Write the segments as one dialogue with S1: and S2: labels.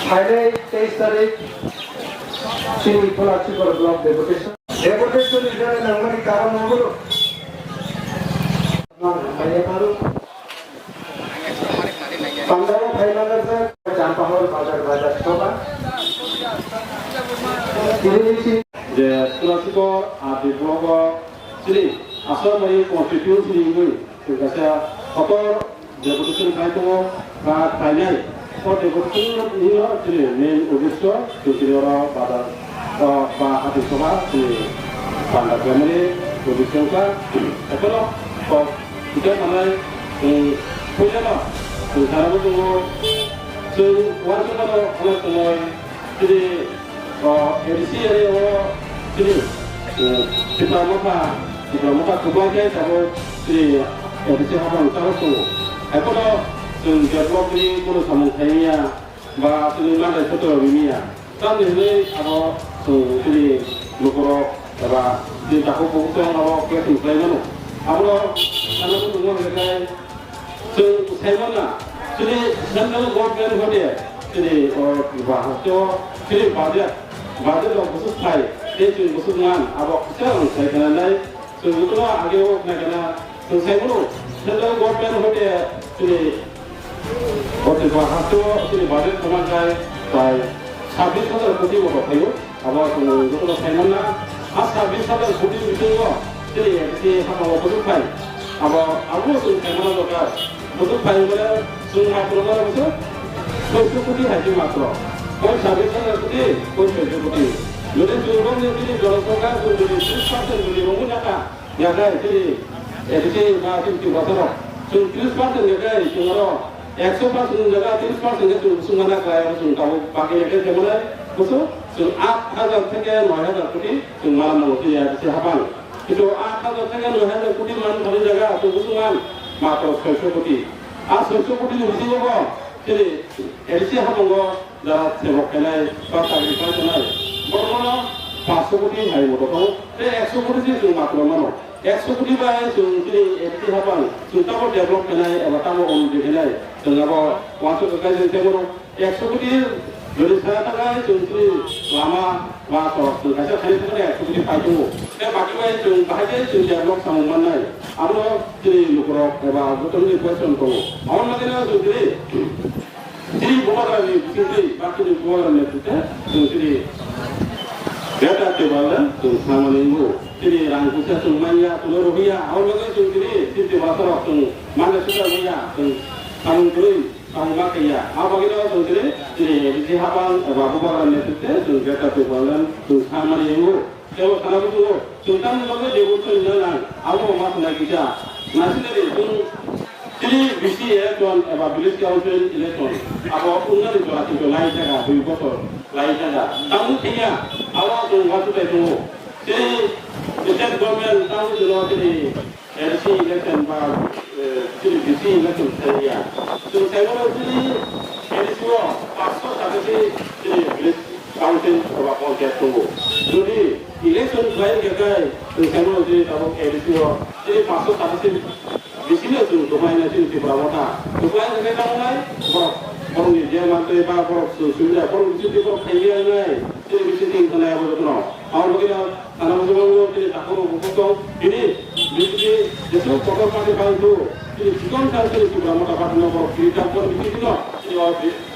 S1: Friday 23 তারিখ তিনি পলাশিকর block deputation হিসেবে নাগরিক কারণ হলো Pandawa Bhaimagar sir, Jampahor Bazar Soba.
S2: যে পলাশিকর আদি ব্লক চিলি আসল এই কনস্টিটিউশন ইংগুই গাছা অপর ডেপুটেশন খাইতো বা খাইনাই ও ডেপুটেশন নিও চিলি মেন উদ্দেশ্য চিলির বাজার বা আদি সভা চিলি পান্ডা ফ্যামিলি উদ্দেশ্যটা এখন এটা মানে পয়লা সারাবো দো जों वारसानो अनेक समय जेरै एडिसि एरियाव जेरै डिप्ल'माफा गोबांखाय दाबो जेरै एडिसि हाबा ओंखारनाय दङ एखनो जों डेभेलपनि बर' सामन्थाइनिया बा जोंनि मालाय फट' बिनिया दा नैबे आरो जों जेरै न'खराव एबा जे दाखौ बहुद माबा केटिं खालामनांगौ आरो साननांगौ दङ बेखाय जों सायमोना jadi national government hodia jadi bahasa jadi budget lo khusus kai dia cuma khusus ngan abok sekarang saya kena naik sebetulnya agak nak kena selesai dulu national government hodia jadi bahasa jadi budget kemarin kai 26,000 kopi berapa kayu abok sebetulnya saya mana 26,000 kopi itu jadi si apa khusus kai abok aku tu saya mana juga khusus kai mana जों मात्र मात्र 100 কোটি হাইছে মাত্র কোন 26,000 কোটি কোন 14 কোটি যদি জনগণ যদি জনসংখ্যা যদি 30% যদি রঙু টাকা জায়গায় যদি এদিকে বা কিন্তু বছর जों 30% জায়গায় जोंरो 100% জায়গা 30% যে সুমানা গায় जों তাও বাকি একে যেমন বুঝছো जों 8,000 থেকে 9,000 কোটি जों মারা মতো এসে হাবান কিন্তু 8,000 থেকে 9,000 কোটি মান ধরে জায়গা তো বুঝুমান মাত্র 600 কোটি আর 600 কোটি বেশি যাব যেটি এডিসি হামঙ্গ যারা সেবক কেনাই বা চাকরি পাইছেনাই বর্তমান 500 কোটি হাই মতো তো 100 কোটি যে মাত্র মানো 100 কোটি বাই जों যেটি এডিসি হাবান जों তাবো ডেভেলপ কেনাই এবা তাবো অনুদি কেনাই जों আবো 500 টাকা যে তেমন 100 কোটি যদি সারা টাকায় जों যেটি লামা বা সড়ক जों কাছে খালি থেকে 100 কোটি পাইতো তে বাকি বাই जों বাহাইতে जों ডেভেলপ সামমান নাই আমরা যেটি লোকরক এবা গতনি কোয়েশ্চন করব আমার লাগে না যদি যেটি গোমারানি কিন্তু বাকি গোমারানি নেতৃত্বে যদি ডেটা টেবলেন তো সামনে নিবো যেটি রাংকুসা সুমাইয়া তুলো রহিয়া আমার লাগে যদি যেটি বাসরক তো মানে সুদা লইয়া তো সামন কই সামমা কইয়া আবাগিরা যদি যেটি হাবান এবা গোমারানি নেতৃত্বে তো ডেটা টেবলেন তো সামনে নিবো Kalau kalau itu, sultan juga dia bukan jalan. Aku masuk lagi saja. Masih dari itu, jadi bisi elektron, apa bilis council elektron. Apa punya itu lagi tu lain saja, beri botol lain saja. Tamu tiga, awak tu masuk itu. Jadi setiap government tamu juga jadi LC elektron, jadi bisi elektron saja. So saya kalau jadi LC pasal saja jadi bilis council apa council tu. Jadi election প্রায় জায়গায় কেমন যে তারপর ADC যে 500 বেশি না শুরু তোমায় না শুরু ব্রাহ্মণা তোমায় জায়গায় কেমন নাই বড় যে মানতে বা বড় সুবিধা বড় কিছু বড় খাইয়ে নাই যে বেশি দিন ধরে আবার তো আমার বলি না তারা বলবো যে তারপর উপস্থিত তিনি যদি যেসব প্রকল্প পানি পাইতো তিনি জীবন কালকে ব্রাহ্মণা পাঠানো বড় ফ্রিটা করে বেশি দিন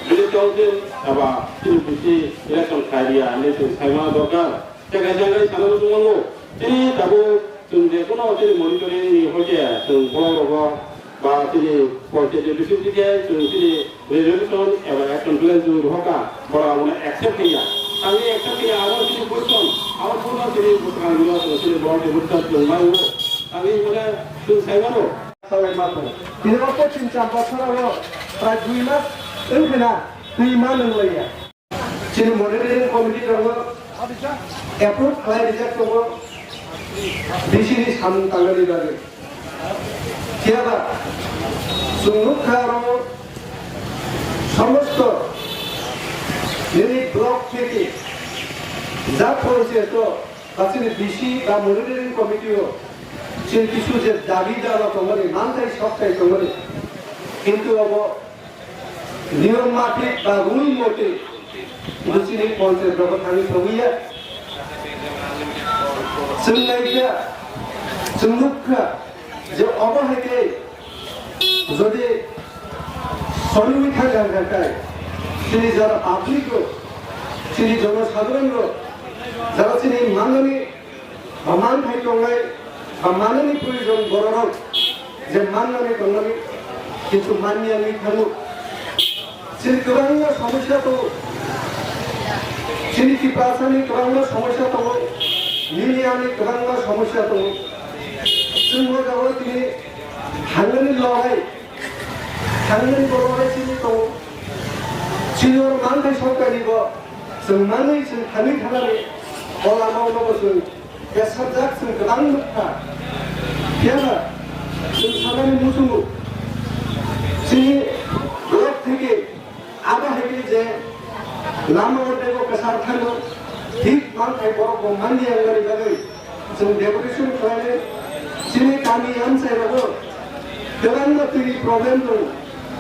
S2: বিলেজ কাউন্সিল বা তিনি বেশি ইলেকশন খাইয়া ইলেকশন খাইয়া দরকার জায়গায় সাধারণ জন্য তিনি তাবো जों যেকোনো যে মনিটরিং হয়ে जों বড় বা তিনি পঞ্চায়েত বিশ্ববিদ্যালয় जों তিনি রেজলিউশন এবা অ্যাকশন প্ল্যান जों রহকা বড় মানে অ্যাকসেপ্ট হইয়া আমি অ্যাকসেপ্ট হইয়া আমার তিনি কোশ্চেন আমার পুরো তিনি বুঝান দিল তিনি বড় বুঝান जों মাইও আমি বলে जों সাইমানো
S1: সবাই মাত্র তিনি কত 3-4 বছর আগে প্রায় 2 মাস এলফেনা 2 মাস লইয়া তিনি মনিটরিং কমিটি রঙ অ্যাপ্রুভ হয় রিজেক্ট করবো ডিসিনি সামন তাঙ্গালি লাগে কিয়াবা সুমুখার সমস্ত ইউনিট ব্লক থেকে যা করেছে তো গাছের ডিসি বা মনিটরিং কমিটিও সে কিছু যে দাবি দেওয়া তোমার মানটাই সবটাই তোমার কিন্তু নিয়ম মাফিক বা রুল মতে কিন্তু চিনি পঞ্চায়েত রকম থাকি সবইয়া जोंनायखा जों नुखा जे अबहायके যদি সরমিঠা জায়গাটায় তিনি যারা পাবলিক তিনি জনসাধারণ যারা তিনি মাননী বা মান থাই দंनाय বা মাননী প্রয়োজন গরম যে মাননী দंनाय কিন্তু মানিয়ানি থাকু তিনি গোबां সমস্যা তো তিনি কি প্রাথমিক গোबां সমস্যা তো মিলিয়ানি গোबां সমস্যা তো जोंबो जाबाय তিনি हांगोनि लहाय हांगोनि बर'हाय তিনি তো सिनियर मानथाय सरकारनिबो जों मानै जों थाङै थानानै गला मावनांगौ जों बेसाद जाक जों गोबां नुखा गैयाबा जों सानानै मुसुमु जोंनि ब्लक থেকে आबहावानि जे लामा अदेबो गोसार थाङो ঠিক मानथाय बर'खौ मानियांगोनि बागै जों डेपुटेसन खालामो जोंनि गामि ओनसोलावबो गोबां दैनि प्रब्लेम दं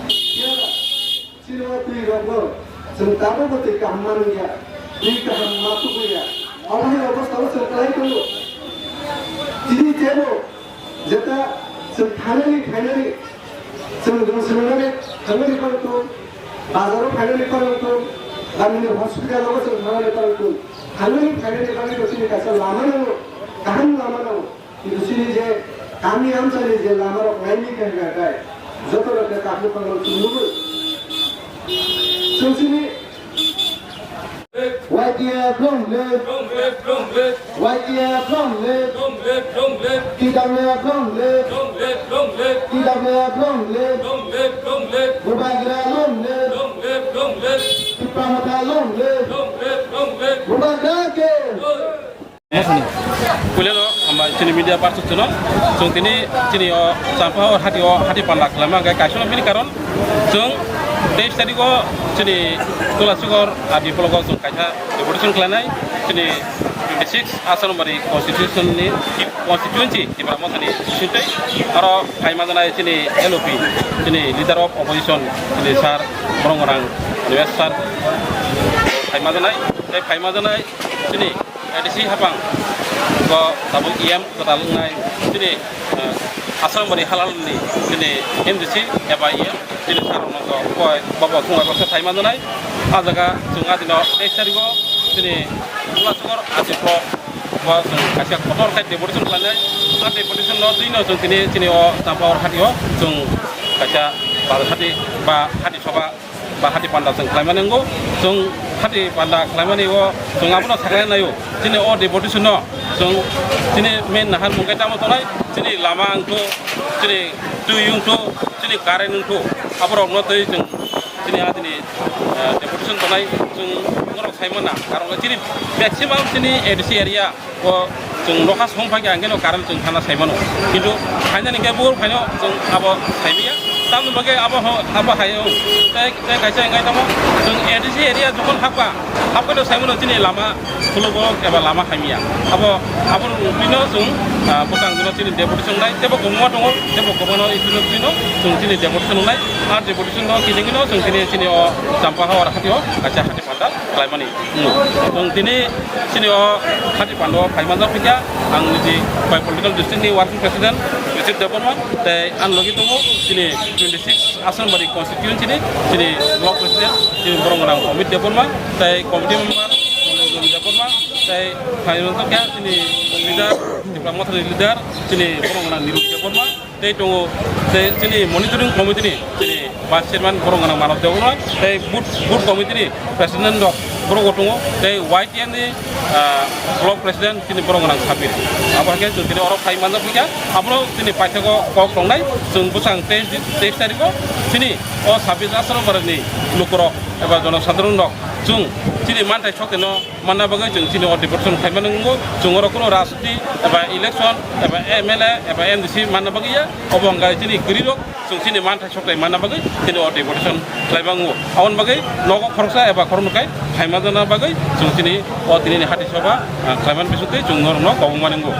S1: गैयाबा सिनेमा दै दंबो जों दाबो दै गाहाम मानिया दै गाहाम माथो गैया अबहाय अबस्थायाव जों खालामदों दिनै जेबो जेता जों फाइनाली जों सोलोंनानै थांनानै खालामदों बाजाराव फाइनाली खालामदों गामिनि हस्पिटालाव जों थांनानै खालामदों थांनानै फाइनाली खालामदों जोंनि गासै लामा नांगौ गाहाम लामा नांगौ কিন্তু जोंनि जे गामि ओनसोलनि जे लामा नायनि गेजेरजों जत रोखोम काबु खालामनो नुबो जोंनि YTF long live YTF long live TWF long live TWF long live Mubarak long live Pramata long live Mubarak
S2: Kulelo amba chini media part tuno sung tini o sampah or hati pandak lama ga kaisona bini karon sung date tadi ko chini tula sugor adi pologo sung kaisa devolution klanai chini 26 asal nomor constitution ni constituency di mana tadi sintai aro kaimana chini LOP chini leader of opposition chini sar orang investor kaimana chini edisi hapang ko tabung IM ko talungai sini asal mari halal ni sini MDC eba IM sini sarong ko baba sungai ko sai manai ajaga sunga dino testari ko sini pula sugor ati pro ko kasih kotor kai devolution planai ati devolution no dino sini o sampah or hati o sung kasih bar hati ba hati soba ba hati panda sung klaimanengo sung hati panda klaimani o sung apuno sakai nayo sini o devolution no sung sini main nahan mungkin tamu tonai sini lama angko sini tuyung to sini karen to apro no tei sung sini hati ni devolution tonai sung ngorok saimana karena sini maximum sini edisi area ko sung lokas home pagi angin o karan sung thana saimano kintu hanya ni kebur hanya sung abo saimia tamu bagai abo hayo tei kaisa ngai tamu sung edisi area jukon hakpa do saimano sini lama fulogo eba lama hamia abo bino sung bukang dino sini devolution nai tebo komo tongo tebo komo isuno sino sung sini devolution nai ar devolution no kini no sung sini o sampah or hati o kaca hati pandal klaimani sung sini o hati pando kaimanda pika ang di by political district ni working president visit department tei an logi tongo sini 26 asal bari constituency sini block president sini borong komit department tei komite member department tei kaimanda kya sini leader diplomat leader sini borong niru department tei tongo tei sini monitoring committee ni sini vice chairman borong manot department tei board committee ni president dok borong tongo tei YTN ni block president sini borong sabir apa ke sini orang kaimanda punya apro sini paisa ko kok tongnai sung busang test tadi ko sini o sabir asal barani lukro eba jono sadrun dok sung sini mantai chok no manna bagai sung sini o deportation kaimanda ngo sung oro kono rasti eba election eba MLA eba MDC manna bagai ya obong gai sini gridok sung sini mantai chok manna bagai sini o deportation kaimanda ngo awon bagai logo khorsa eba khorno kai kaimanda na bagai sung sini o tini hati soba kaimanda bisute sung ngor no kobong manengo